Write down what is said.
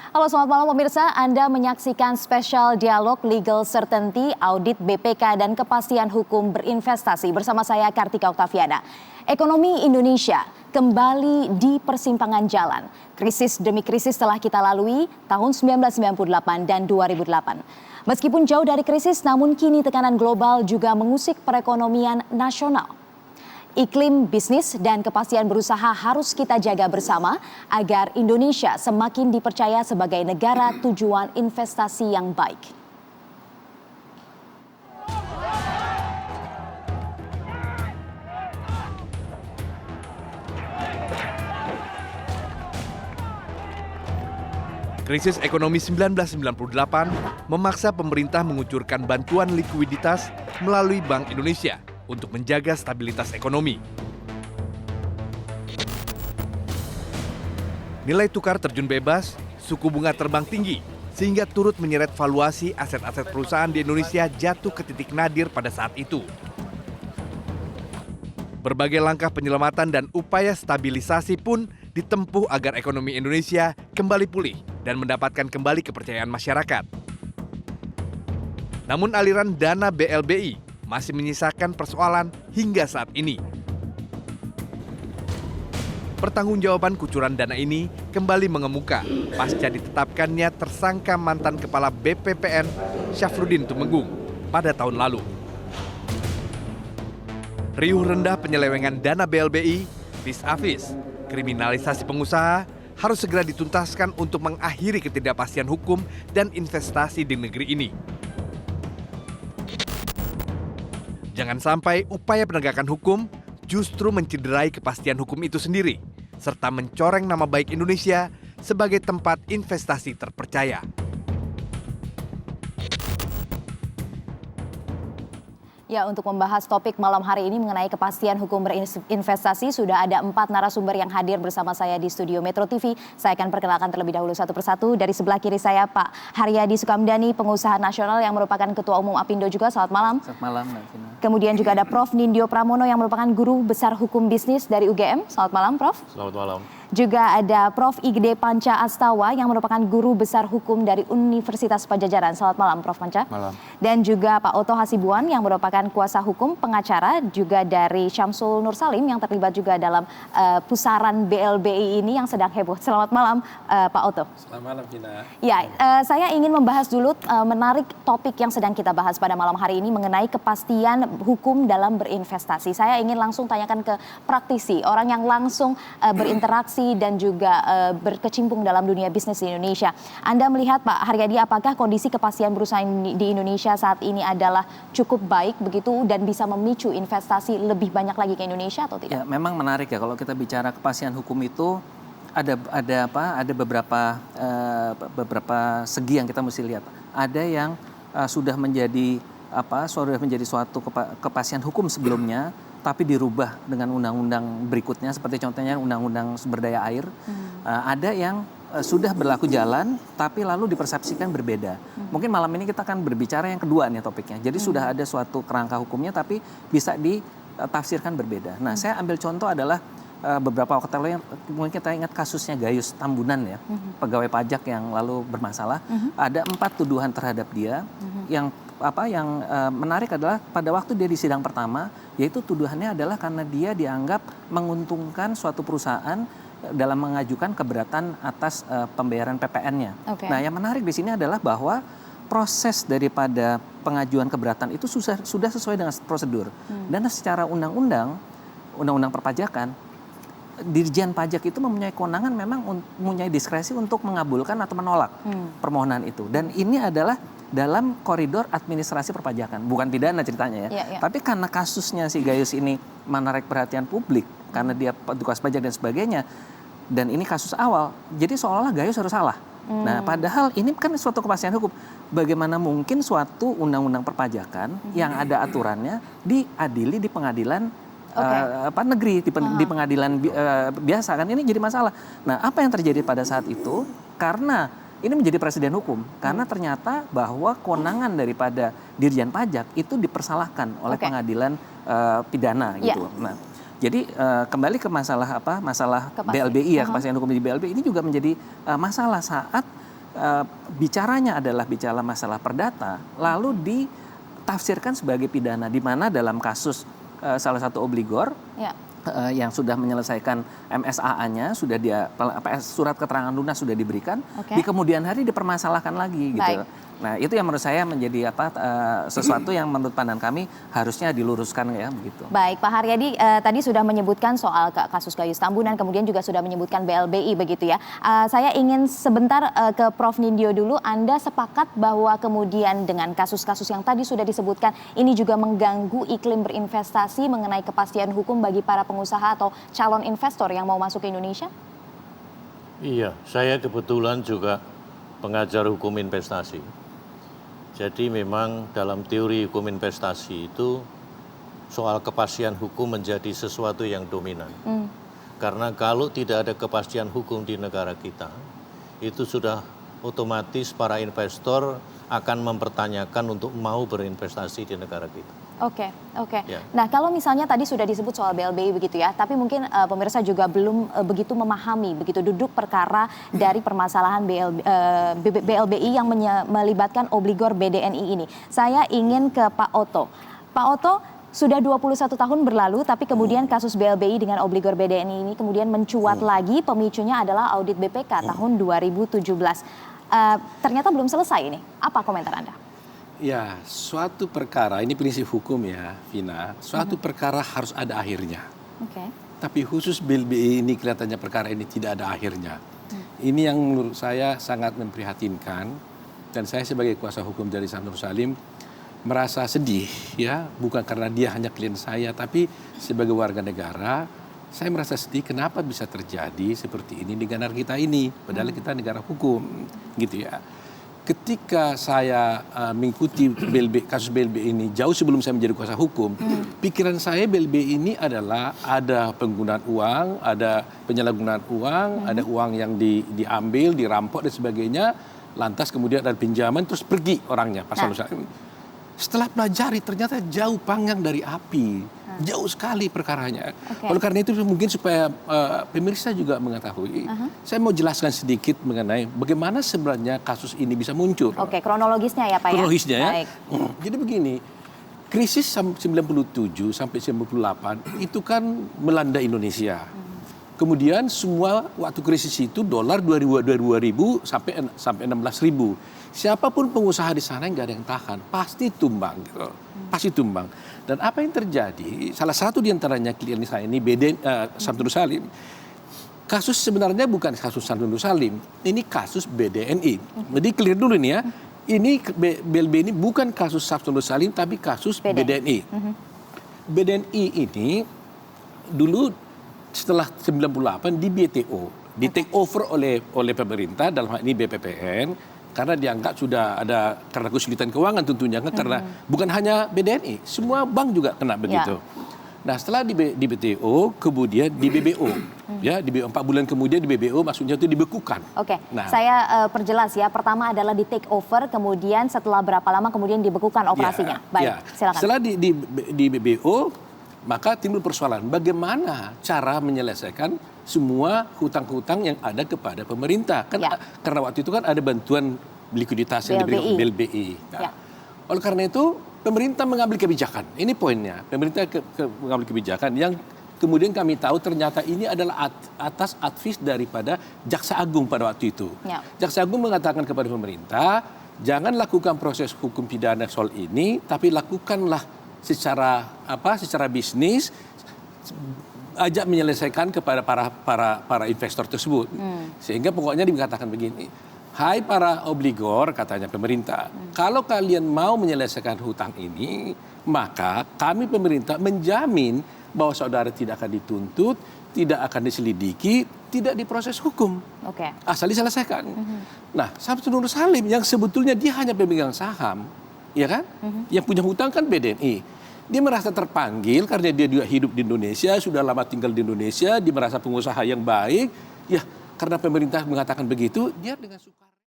Halo, selamat malam pemirsa. Anda menyaksikan spesial dialog Legal Certainty, Audit BPK dan Kepastian Hukum Berinvestasi bersama saya Kartika Oktaviana. Ekonomi Indonesia kembali di persimpangan jalan. Krisis demi krisis telah kita lalui tahun 1998 dan 2008. Meskipun jauh dari krisis, namun kini tekanan global juga mengusik perekonomian nasional. Iklim bisnis dan kepastian berusaha harus kita jaga bersama agar Indonesia semakin dipercaya sebagai negara tujuan investasi yang baik. Krisis ekonomi 1998 memaksa pemerintah mengucurkan bantuan likuiditas melalui Bank Indonesia untuk menjaga stabilitas ekonomi. Nilai tukar terjun bebas, suku bunga terbang tinggi, sehingga turut menyeret valuasi aset-aset perusahaan di Indonesia jatuh ke titik nadir pada saat itu. Berbagai langkah penyelamatan dan upaya stabilisasi pun ditempuh agar ekonomi Indonesia kembali pulih dan mendapatkan kembali kepercayaan masyarakat. Namun aliran dana BLBI masih menyisakan persoalan hingga saat ini. Pertanggungjawaban kucuran dana ini kembali mengemuka pasca ditetapkannya tersangka mantan Kepala BPPN Syafruddin Tumenggung pada tahun lalu. Riuh rendah penyelewengan dana BLBI, vis-a-vis, kriminalisasi pengusaha harus segera dituntaskan untuk mengakhiri ketidakpastian hukum dan investasi di negeri ini. Jangan sampai upaya penegakan hukum justru mencederai kepastian hukum itu sendiri, serta mencoreng nama baik Indonesia sebagai tempat investasi terpercaya. Ya, untuk membahas topik malam hari ini mengenai kepastian hukum berinvestasi, sudah ada 4 narasumber yang hadir bersama saya di studio Metro TV. Saya akan perkenalkan terlebih dahulu satu persatu. Dari sebelah kiri saya Pak Haryadi Sukamdhani, pengusaha nasional yang merupakan Ketua Umum Apindo juga. Selamat malam. Selamat malam, Mbak Vina. Kemudian juga ada Prof. Nindyo Pramono yang merupakan Guru Besar Hukum Bisnis dari UGM. Selamat malam, Prof. Selamat malam. Juga ada Prof. Igede Panca Astawa yang merupakan Guru Besar Hukum dari Universitas Padjadjaran. Selamat malam, Prof. Panca. Malam. Dan juga Pak Oto Hasibuan yang merupakan kuasa hukum pengacara, juga dari Syamsul Nur Salim yang terlibat juga dalam pusaran BLBI ini yang sedang heboh. Selamat malam, Pak Oto. Selamat malam, Vina. Ya, saya ingin membahas dulu menarik topik yang sedang kita bahas pada malam hari ini mengenai kepastian hukum dalam berinvestasi. Saya ingin langsung tanyakan ke praktisi, orang yang langsung berinteraksi dan juga berkecimpung dalam dunia bisnis di Indonesia. Anda melihat, Pak Haryadi, apakah kondisi kepastian berusaha di Indonesia saat ini adalah cukup baik begitu dan bisa memicu investasi lebih banyak lagi ke Indonesia atau tidak? Ya, memang menarik ya kalau kita bicara kepastian hukum itu ada beberapa segi yang kita mesti lihat. Ada yang sudah menjadi suatu kepastian hukum sebelumnya, tapi dirubah dengan undang-undang berikutnya, seperti contohnya undang-undang sumber daya air. Ada yang sudah berlaku jalan, tapi lalu dipersepsikan berbeda. Mungkin malam ini kita akan berbicara yang kedua nih topiknya. Jadi sudah ada suatu kerangka hukumnya, tapi bisa ditafsirkan berbeda. Nah, saya ambil contoh adalah beberapa waktu lalu yang mungkin kita ingat kasusnya Gayus Tambunan ya, pegawai pajak yang lalu bermasalah. Ada 4 tuduhan terhadap dia. Yang menarik adalah pada waktu dia di sidang pertama, yaitu tuduhannya adalah karena dia dianggap menguntungkan suatu perusahaan dalam mengajukan keberatan atas pembayaran PPN-nya. Okay. Nah, yang menarik di sini adalah bahwa proses daripada pengajuan keberatan itu sudah sesuai dengan prosedur. Dan secara undang-undang perpajakan, Dirjen Pajak itu mempunyai kewenangan, memang mempunyai diskresi untuk mengabulkan atau menolak permohonan itu. Dan ini adalah dalam koridor administrasi perpajakan, bukan pidana ceritanya ya. Tapi karena kasusnya si Gayus ini menarik perhatian publik, karena dia petugas pajak dan sebagainya, dan ini kasus awal, jadi seolah-olah Gayus harus salah. Nah, padahal ini kan suatu kepastian hukum. Bagaimana mungkin suatu undang-undang perpajakan yang ada aturannya diadili di pengadilan negeri, di pengadilan biasa, kan ini jadi masalah. Nah, apa yang terjadi pada saat itu? Karena ini menjadi presiden hukum, karena ternyata bahwa kewenangan daripada Dirjen Pajak itu dipersalahkan oleh pengadilan pidana gitu. Nah, jadi kembali ke masalah BLBI ya, kepastian hukum di BLBI ini juga menjadi masalah saat bicaranya adalah bicara masalah perdata, lalu ditafsirkan sebagai pidana, di mana dalam kasus salah satu obligor Ya. yang sudah menyelesaikan MSAA-nya, sudah surat keterangan lunas sudah diberikan, di kemudian hari dipermasalahkan lagi gitu. Baik. Nah, itu yang menurut saya menjadi sesuatu yang menurut pandangan kami harusnya diluruskan ya begitu. Baik, Pak Haryadi tadi sudah menyebutkan soal kasus Gayus Tambunan, kemudian juga sudah menyebutkan BLBI begitu ya. Saya ingin sebentar ke Prof. Nindyo dulu. Anda sepakat bahwa kemudian dengan kasus-kasus yang tadi sudah disebutkan, ini juga mengganggu iklim berinvestasi mengenai kepastian hukum bagi para pengusaha atau calon investor yang mau masuk ke Indonesia? Iya, saya kebetulan juga pengajar hukum investasi. Jadi memang dalam teori hukum investasi itu soal kepastian hukum menjadi sesuatu yang dominan. Karena kalau tidak ada kepastian hukum di negara kita, itu sudah otomatis para investor akan mempertanyakan untuk mau berinvestasi di negara kita. Oke. Ya. Nah, kalau misalnya tadi sudah disebut soal BLBI begitu ya, tapi mungkin pemirsa juga belum begitu memahami begitu duduk perkara dari permasalahan BLBI yang melibatkan obligor BDNI ini. Saya ingin ke Pak Oto. Pak Oto, sudah 21 tahun berlalu, tapi kemudian kasus BLBI dengan obligor BDNI ini kemudian mencuat lagi, pemicunya adalah audit BPK tahun 2017. Ternyata belum selesai ini. Apa komentar Anda? Ya, suatu perkara, ini prinsip hukum ya, Vina. Suatu perkara harus ada akhirnya. Tapi khusus BLBI ini kelihatannya perkara ini tidak ada akhirnya. Ini yang menurut saya sangat memprihatinkan. Dan saya sebagai kuasa hukum dari Samsudin Salim merasa sedih ya, bukan karena dia hanya klien saya, tapi sebagai warga negara, saya merasa sedih kenapa bisa terjadi seperti ini di negara kita ini. Padahal kita negara hukum, gitu ya. Ketika saya mengikuti kasus BLBI ini jauh sebelum saya menjadi kuasa hukum, pikiran saya BLBI ini adalah ada penggunaan uang, ada penyalahgunaan uang, ada uang yang diambil, dirampok dan sebagainya, lantas kemudian ada pinjaman terus pergi orangnya. Setelah pelajari ternyata jauh panggang dari api. Jauh sekali perkaranya. Oleh karena itu mungkin supaya pemirsa juga mengetahui, saya mau jelaskan sedikit mengenai bagaimana sebenarnya kasus ini bisa muncul. Oke, kronologisnya ya Pak ya? Kronologisnya ya. Baik. Jadi begini, krisis 97 sampai 98 itu kan melanda Indonesia. Kemudian semua waktu krisis itu dolar 2000 sampai 16.000. Siapapun pengusaha di sana nggak ada yang tahan, pasti tumbang gitu. Pasti tumbang. Dan apa yang terjadi? Salah satu di antaranya klien saya ini Samsudin Salim. Kasus sebenarnya bukan kasus Samsudin Salim, ini kasus BDNI. Jadi clear dulu nih ya. Ini BLBI ini bukan kasus Samsudin Salim tapi kasus BDNI. BDNI ini dulu setelah 98 di BTO, di take over oleh pemerintah dalam hal ini BPPN. Karena dianggap sudah ada karena kesulitan keuangan tentunya kan, karena bukan hanya BDNI, semua bank juga kena begitu. Nah, setelah di BTO kemudian di BBO. Ya, di BBO 4 bulan kemudian di BBO maksudnya itu dibekukan. Oke. Nah, saya perjelas ya. Pertama adalah di take over, kemudian setelah berapa lama kemudian dibekukan operasinya. Baik, silakan. Setelah di BBO maka timbul persoalan bagaimana cara menyelesaikan semua hutang-hutang yang ada kepada pemerintah. Kan karena waktu itu kan ada bantuan likuiditas yang diberikan BLBI. Nah, oleh karena itu pemerintah mengambil kebijakan. Ini poinnya. Pemerintah mengambil kebijakan yang kemudian kami tahu ternyata ini adalah atas advis daripada Jaksa Agung pada waktu itu. Jaksa Agung mengatakan kepada pemerintah, jangan lakukan proses hukum pidana soal ini, tapi lakukanlah secara bisnis, ajak menyelesaikan kepada para investor tersebut. Sehingga pokoknya dikatakan begini, hai para obligor, katanya pemerintah, kalau kalian mau menyelesaikan hutang ini, maka kami pemerintah menjamin bahwa saudara tidak akan dituntut, tidak akan diselidiki, tidak diproses hukum. Asal diselesaikan. Nah, Samsudin Salim yang sebetulnya dia hanya pemegang saham, ya kan? Yang punya hutang kan BDNI. Dia merasa terpanggil karena dia juga hidup di Indonesia, sudah lama tinggal di Indonesia, dia merasa pengusaha yang baik. Ya, karena pemerintah mengatakan begitu, dia dengan suka